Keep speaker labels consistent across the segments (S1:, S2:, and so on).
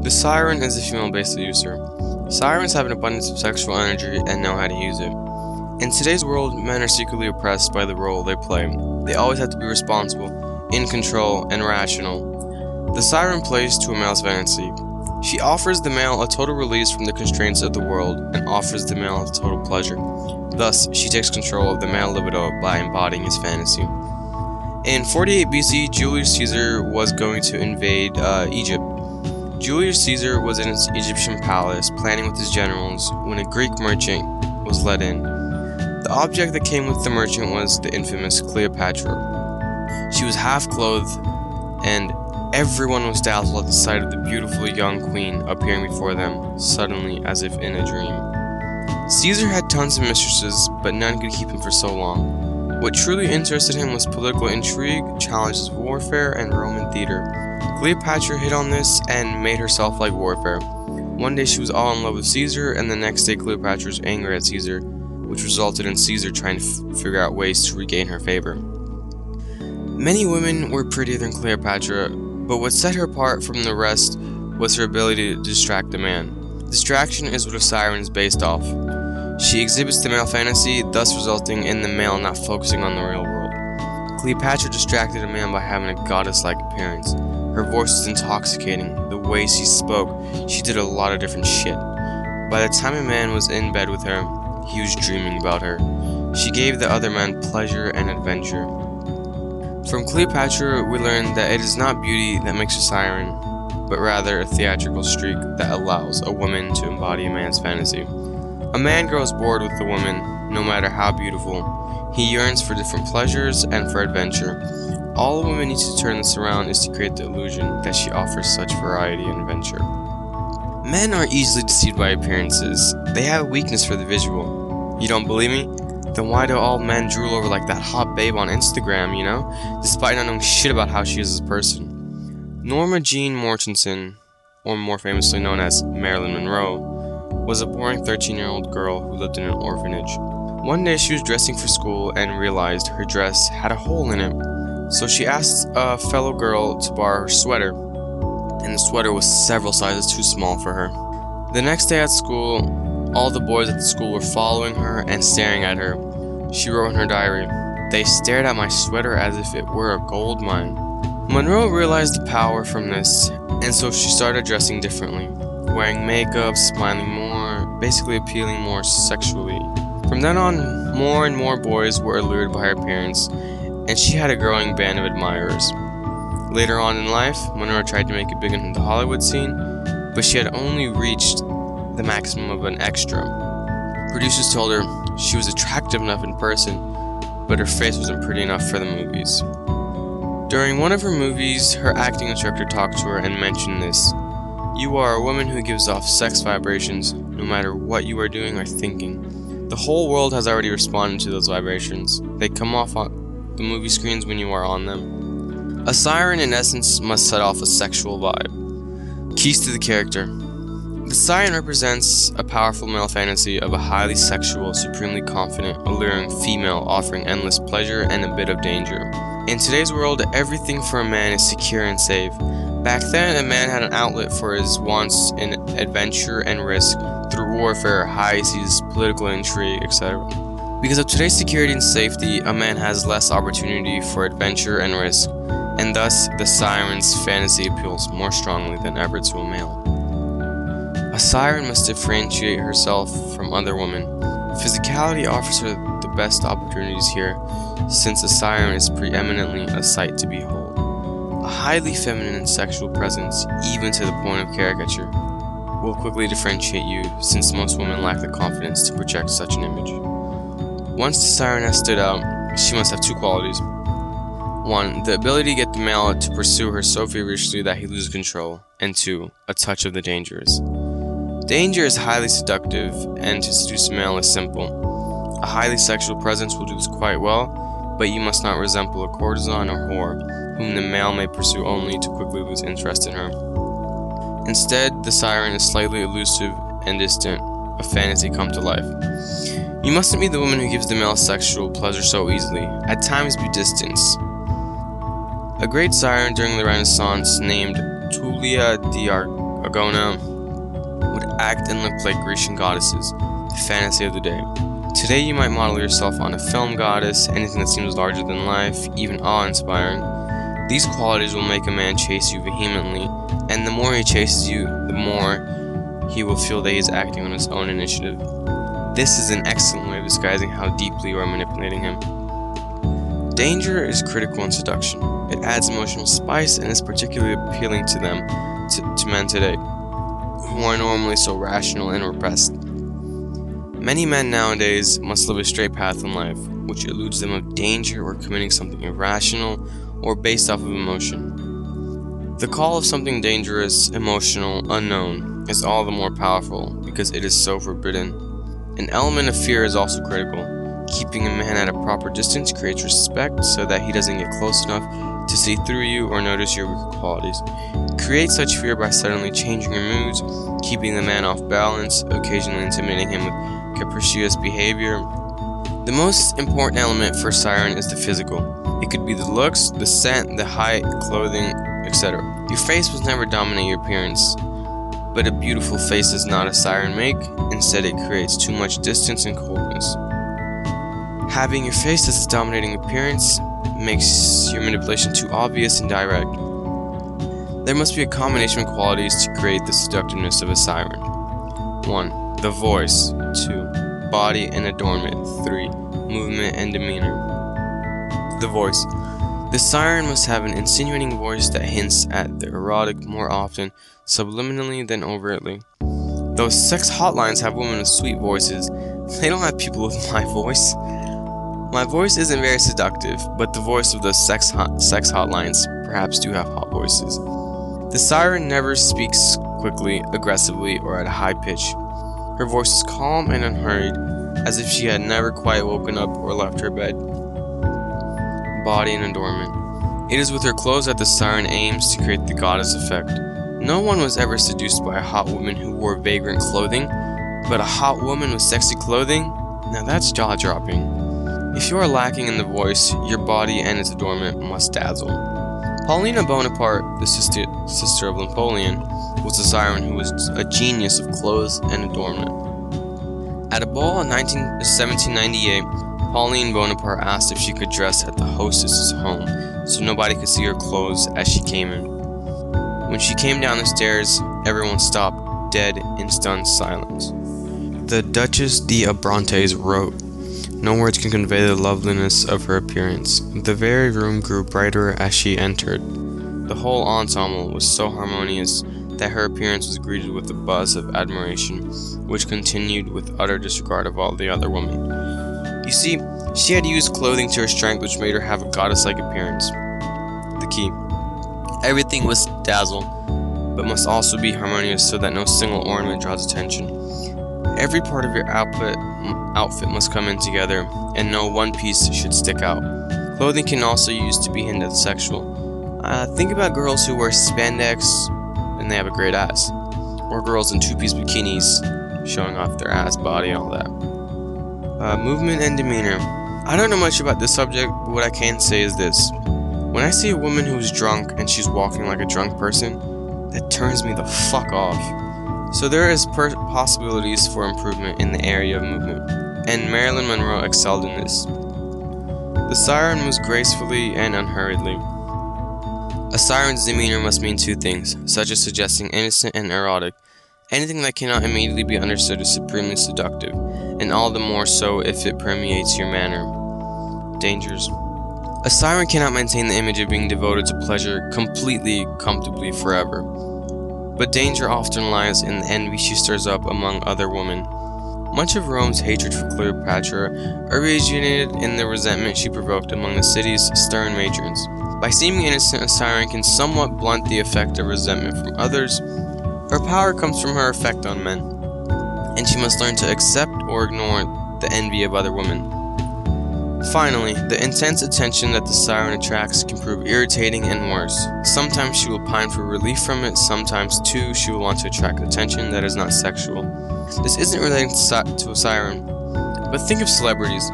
S1: The Siren is a female-based seducer. Sirens have an abundance of sexual energy and know how to use it. In today's world, men are secretly oppressed by the role they play. They always have to be responsible, in control, and rational. The Siren plays to a male's fantasy. She offers the male a total release from the constraints of the world and offers the male total pleasure. Thus, she takes control of the male libido by embodying his fantasy. In 48 BC, Julius Caesar was going to invade Egypt. Julius Caesar was in his Egyptian palace planning with his generals when a Greek merchant was let in. The object that came with the merchant was the infamous Cleopatra. She was half-clothed, and everyone was dazzled at the sight of the beautiful young queen appearing before them, suddenly as if in a dream. Caesar had tons of mistresses, but none could keep him for so long. What truly interested him was political intrigue, challenges of warfare, and Roman theater. Cleopatra hit on this and made herself like warfare. One day she was all in love with Caesar, and the next day Cleopatra was angry at Caesar, which resulted in Caesar trying to figure out ways to regain her favor. Many women were prettier than Cleopatra, but what set her apart from the rest was her ability to distract a man. Distraction is what a siren is based off. She exhibits the male fantasy, thus resulting in the male not focusing on the real world. Cleopatra distracted a man by having a goddess-like appearance. Her voice was intoxicating. The way she spoke, she did a lot of different shit. By the time a man was in bed with her, he was dreaming about her. She gave the other man pleasure and adventure. From Cleopatra, we learn that it is not beauty that makes a siren, but rather a theatrical streak that allows a woman to embody a man's fantasy. A man grows bored with the woman, no matter how beautiful. He yearns for different pleasures and for adventure. All a woman needs to turn this around is to create the illusion that she offers such variety and adventure. Men are easily deceived by appearances. They have a weakness for the visual. You don't believe me? Then why do all men drool over like that hot babe on Instagram, you know? Despite not knowing shit about how she is as a person. Norma Jean Mortensen, or more famously known as Marilyn Monroe, was a boring 13-year-old girl who lived in an orphanage. One day she was dressing for school and realized her dress had a hole in it. So she asked a fellow girl to borrow her sweater, and the sweater was several sizes too small for her. The next day at school, all the boys at the school were following her and staring at her. She wrote in her diary, "They stared at my sweater as if it were a gold mine." Monroe realized the power from this, and so she started dressing differently, wearing makeup, smiling more, basically appealing more sexually. From then on, more and more boys were allured by her appearance, and she had a growing band of admirers. Later on in life, Monroe tried to make it big in the Hollywood scene, but she had only reached the maximum of an extra. Producers told her she was attractive enough in person, but her face wasn't pretty enough for the movies. During one of her movies, her acting instructor talked to her and mentioned this: "You are a woman who gives off sex vibrations no matter what you are doing or thinking. The whole world has already responded to those vibrations. They come off on the movie screens when you are on them." A siren, in essence, must set off a sexual vibe. Keys to the character. The siren represents a powerful male fantasy of a highly sexual, supremely confident, alluring female offering endless pleasure and a bit of danger. In today's world, everything for a man is secure and safe. Back then, a man had an outlet for his wants in adventure and risk through warfare, high seas, political intrigue, etc. Because of today's security and safety, a man has less opportunity for adventure and risk, and thus the siren's fantasy appeals more strongly than ever to a male. A siren must differentiate herself from other women. Physicality offers her the best opportunities here, since a siren is preeminently a sight to behold. A highly feminine and sexual presence, even to the point of caricature, will quickly differentiate you, since most women lack the confidence to project such an image. Once the siren has stood out, she must have two qualities. 1. The ability to get the male to pursue her so feverishly that he loses control, and 2. A touch of the dangerous. Danger is highly seductive, and to seduce a male is simple. A highly sexual presence will do this quite well, but you must not resemble a courtesan or whore, whom the male may pursue only to quickly lose interest in her. Instead, the siren is slightly elusive and distant, a fantasy come to life. You mustn't be the woman who gives the male sexual pleasure so easily. At times be distance. A great siren during the Renaissance named Tullia ago now, would act and look like Grecian goddesses, the fantasy of the day. Today you might model yourself on a film goddess, anything that seems larger than life, even awe-inspiring. These qualities will make a man chase you vehemently, and the more he chases you, the more he will feel that he is acting on his own initiative. This is an excellent way of disguising how deeply you are manipulating him. Danger is critical in seduction. It adds emotional spice and is particularly appealing to men today, who are normally so rational and repressed. Many men nowadays must live a straight path in life, which eludes them of danger or committing something irrational or based off of emotion. The call of something dangerous, emotional, unknown is all the more powerful because it is so forbidden. An element of fear is also critical. Keeping a man at a proper distance creates respect so that he doesn't get close enough to see through you or notice your weaker qualities. Create such fear by suddenly changing your moods, keeping the man off balance, occasionally intimidating him with capricious behavior. The most important element for Siren is the physical. It could be the looks, the scent, the height, clothing, etc. Your face must never dominate your appearance, but a beautiful face does not a Siren make. Instead, it creates too much distance and coldness. Having your face as its dominating appearance makes your manipulation too obvious and direct. There must be a combination of qualities to create the seductiveness of a Siren. 1. The voice. 2. Body and adornment. 3. Movement and demeanor. The voice. The Siren must have an insinuating voice that hints at the erotic more often subliminally than overtly. Those sex hotlines have women with sweet voices. They don't have people with my voice. My voice isn't very seductive, but the voice of those sex hotlines perhaps do have hot voices. The Siren never speaks quickly, aggressively, or at a high pitch. Her voice is calm and unhurried, as if she had never quite woken up or left her bed. Body and adornment. It is with her clothes that the Siren aims to create the goddess effect. No one was ever seduced by a hot woman who wore vagrant clothing, but a hot woman with sexy clothing? Now that's jaw-dropping. If you are lacking in the voice, your body and its adornment must dazzle. Paulina Bonaparte, the sister of Napoleon, was a Siren who was a genius of clothes and adornment. At a ball in 1798, Pauline Bonaparte asked if she could dress at the hostess's home so nobody could see her clothes as she came in. When she came down the stairs, everyone stopped dead in stunned silence. The Duchess d'Abrantes wrote, "No words can convey the loveliness of her appearance. The very room grew brighter as she entered. The whole ensemble was so harmonious that her appearance was greeted with a buzz of admiration, which continued with utter disregard of all the other women." You see, she had used clothing to her strength, which made her have a goddess-like appearance. The key. Everything must dazzle, but must also be harmonious so that no single ornament draws attention. Every part of your outfit must come in together, and no one piece should stick out. Clothing can also be used to be hinted at sexual. Think about girls who wear spandex and they have a great ass, or girls in two-piece bikinis showing off their ass, body, all that. Movement and demeanor. I don't know much about this subject, but what I can say is this. When I see a woman who's drunk and she's walking like a drunk person, that turns me the fuck off. So there is possibilities for improvement in the area of movement, and Marilyn Monroe excelled in this. The Siren moves gracefully and unhurriedly. A Siren's demeanor must mean two things, such as suggesting innocent and erotic. Anything that cannot immediately be understood is supremely seductive, and all the more so if it permeates your manner. Dangers. A Siren cannot maintain the image of being devoted to pleasure completely, comfortably, forever. But danger often lies in the envy she stirs up among other women. Much of Rome's hatred for Cleopatra originated in the resentment she provoked among the city's stern matrons. By seeming innocent, a Siren can somewhat blunt the effect of resentment from others. Her power comes from her effect on men, and she must learn to accept or ignore the envy of other women. Finally, the intense attention that the Siren attracts can prove irritating and worse. Sometimes she will pine for relief from it, sometimes too she will want to attract attention that is not sexual. This isn't relating to a Siren, but think of celebrities.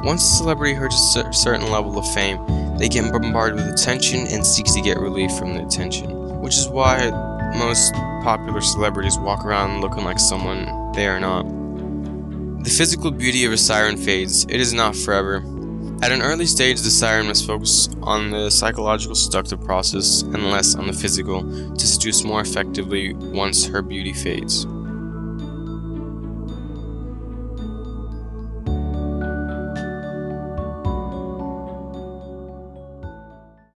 S1: Once a celebrity reaches a certain level of fame, they get bombarded with attention and seek to get relief from the attention, which is why most popular celebrities walk around looking like someone they are not. The physical beauty of a siren fades. It is not forever. At an early stage, the siren must focus on the psychological seductive process and less on the physical to seduce more effectively once her beauty fades.